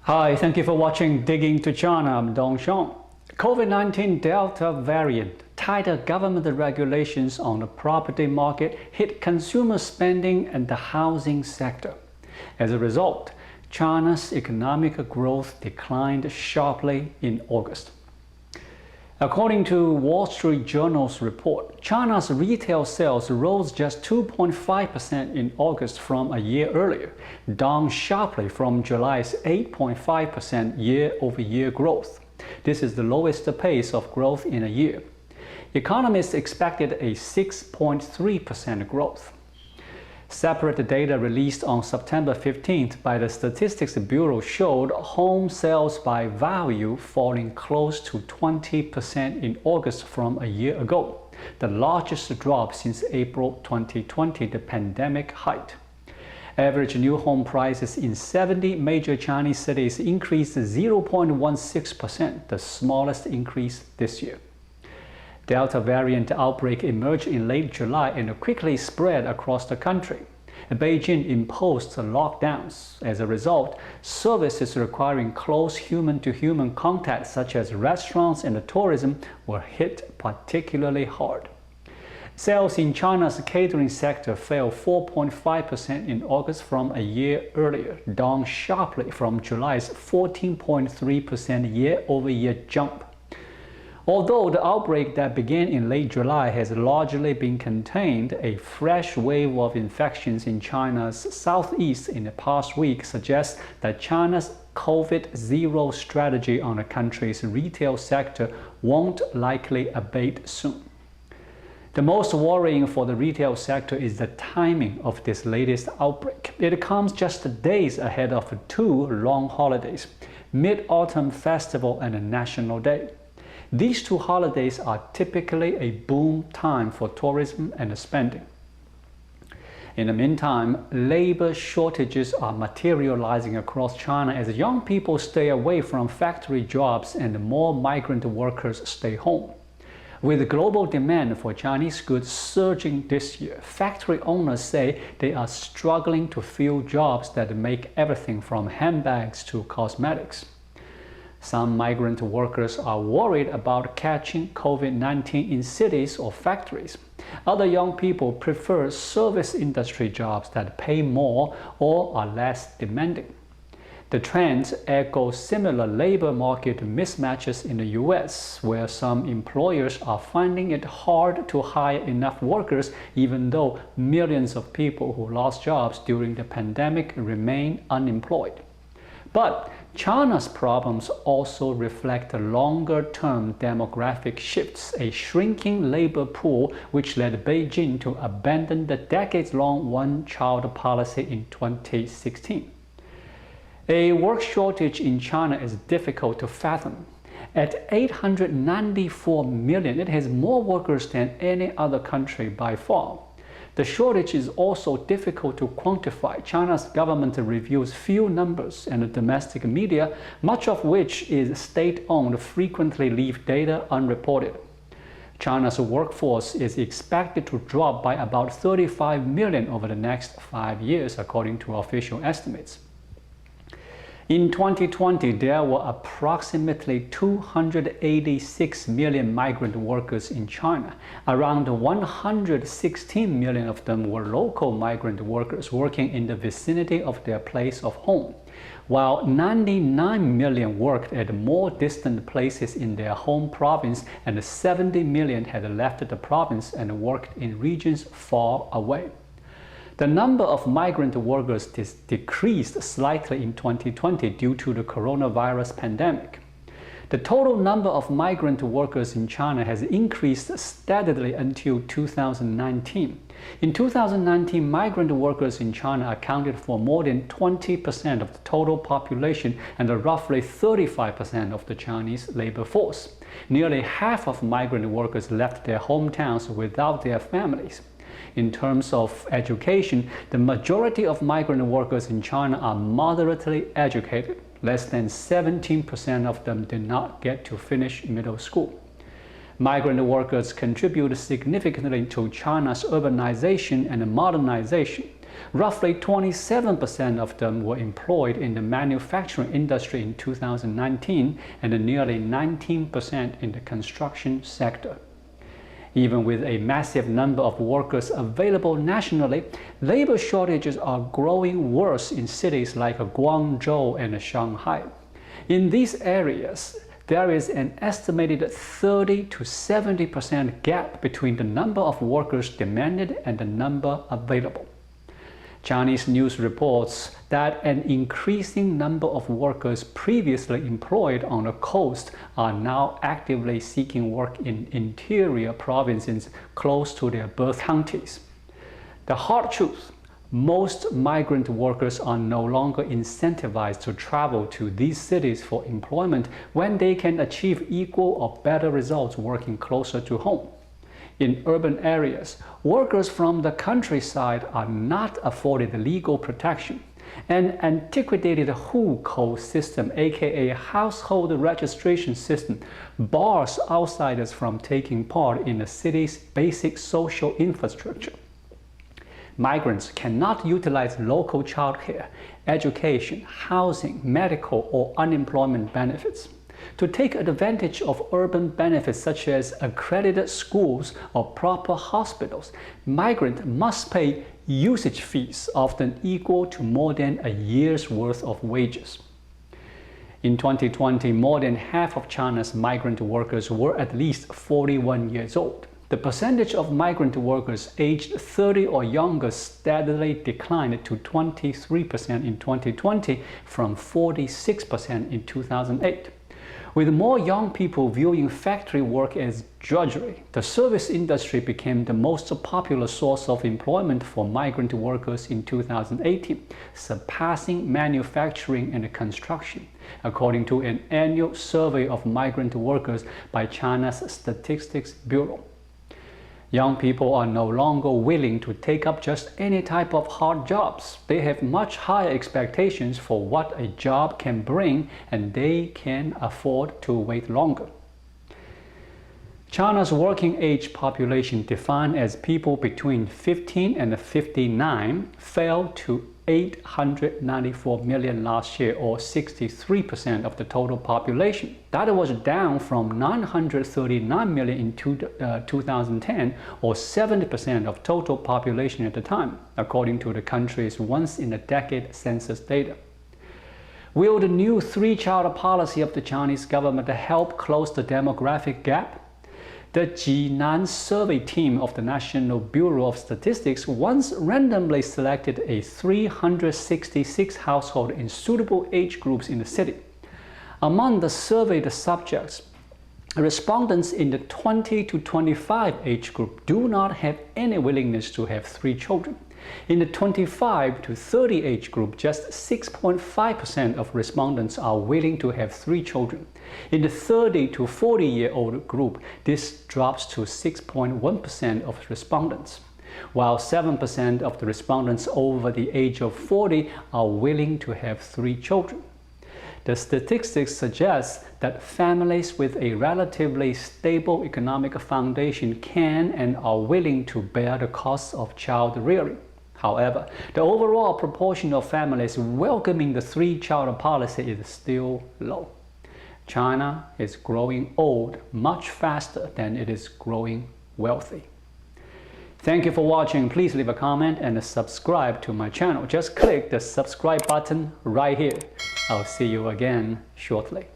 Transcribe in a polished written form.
Hi, thank you for watching Digging to China. I'm Dong Xiong. COVID-19 Delta variant, tighter government regulations on the property market hit consumer spending and the housing sector. As a result, China's economic growth declined sharply in August. According to Wall Street Journal's report, China's retail sales rose just 2.5% in August from a year earlier, down sharply from July's 8.5% year-over-year growth. This is the lowest pace of growth in a year. Economists expected a 6.3% growth. Separate data released on September 15th by the Statistics Bureau showed home sales by value falling close to 20% in August from a year ago, the largest drop since April 2020, the pandemic height. Average new home prices in 70 major Chinese cities increased 0.16%, the smallest increase this year. Delta variant outbreak emerged in late July and quickly spread across the country. Beijing imposed lockdowns. As a result, services requiring close human-to-human contact, such as restaurants and tourism, were hit particularly hard. Sales in China's catering sector fell 4.5% in August from a year earlier, down sharply from July's 14.3% year-over-year jump. Although the outbreak that began in late July has largely been contained, a fresh wave of infections in China's southeast in the past week suggests that China's COVID-0 strategy on the country's retail sector won't likely abate soon. The most worrying for the retail sector is the timing of this latest outbreak. It comes just days ahead of two long holidays, Mid-Autumn Festival and National Day. These two holidays are typically a boom time for tourism and spending. In the meantime, labor shortages are materializing across China as young people stay away from factory jobs and more migrant workers stay home. With global demand for Chinese goods surging this year, factory owners say they are struggling to fill jobs that make everything from handbags to cosmetics. Some migrant workers are worried about catching COVID-19 in cities or factories. Other young people prefer service industry jobs that pay more or are less demanding. The trends echo similar labor market mismatches in the US, where some employers are finding it hard to hire enough workers even though millions of people who lost jobs during the pandemic remain unemployed. But China's problems also reflect longer-term demographic shifts, a shrinking labor pool which led Beijing to abandon the decades-long one-child policy in 2016. A work shortage in China is difficult to fathom. At 894 million, it has more workers than any other country by far. The shortage is also difficult to quantify. China's government reviews few numbers, and the domestic media, much of which is state-owned, frequently leave data unreported. China's workforce is expected to drop by about 35 million over the next 5 years, according to official estimates. In 2020, there were approximately 286 million migrant workers in China. Around 116 million of them were local migrant workers working in the vicinity of their place of home, while 99 million worked at more distant places in their home province, and 70 million had left the province and worked in regions far away. The number of migrant workers decreased slightly in 2020 due to the coronavirus pandemic. The total number of migrant workers in China has increased steadily until 2019. In 2019, migrant workers in China accounted for more than 20% of the total population and roughly 35% of the Chinese labor force. Nearly half of migrant workers left their hometowns without their families. In terms of education, the majority of migrant workers in China are moderately educated. Less than 17% of them did not get to finish middle school. Migrant workers contribute significantly to China's urbanization and modernization. Roughly 27% of them were employed in the manufacturing industry in 2019 and nearly 19% in the construction sector. Even with a massive number of workers available nationally, labor shortages are growing worse in cities like Guangzhou and Shanghai. In these areas, there is an estimated 30 to 70% gap between the number of workers demanded and the number available. Chinese news reports that an increasing number of workers previously employed on the coast are now actively seeking work in interior provinces close to their birth counties. The hard truth: most migrant workers are no longer incentivized to travel to these cities for employment when they can achieve equal or better results working closer to home. In urban areas, workers from the countryside are not afforded legal protection. An antiquated hukou system, aka household registration system, bars outsiders from taking part in the city's basic social infrastructure. Migrants cannot utilize local childcare, education, housing, medical, or unemployment benefits. To take advantage of urban benefits such as accredited schools or proper hospitals, migrants must pay usage fees often equal to more than a year's worth of wages. In 2020, more than half of China's migrant workers were at least 41 years old. The percentage of migrant workers aged 30 or younger steadily declined to 23% in 2020 from 46% in 2008. With more young people viewing factory work as drudgery, the service industry became the most popular source of employment for migrant workers in 2018, surpassing manufacturing and construction, according to an annual survey of migrant workers by China's Statistics Bureau. Young people are no longer willing to take up just any type of hard jobs. They have much higher expectations for what a job can bring, and they can afford to wait longer. China's working age population, defined as people between 15 and 59, fell to 894 million last year, or 63% of the total population. That was down from 939 million in 2010, or 70% of total population at the time, according to the country's once-in-a-decade census data. Will the new three-child policy of the Chinese government help close the demographic gap? The Jinan survey team of the National Bureau of Statistics once randomly selected 366 households in suitable age groups in the city. Among the surveyed subjects, respondents in the 20 to 25 age group do not have any willingness to have 3 children. In the 25 to 30 age group, just 6.5% of respondents are willing to have 3 children. In the 30 to 40-year-old group, this drops to 6.1% of respondents, while 7% of the respondents over the age of 40 are willing to have 3 children. The statistics suggest that families with a relatively stable economic foundation can and are willing to bear the costs of child rearing. However, the overall proportion of families welcoming the three-child policy is still low. China is growing old much faster than it is growing wealthy. Thank you for watching. Please leave a comment and subscribe to my channel. Just click the subscribe button right here. I'll see you again shortly.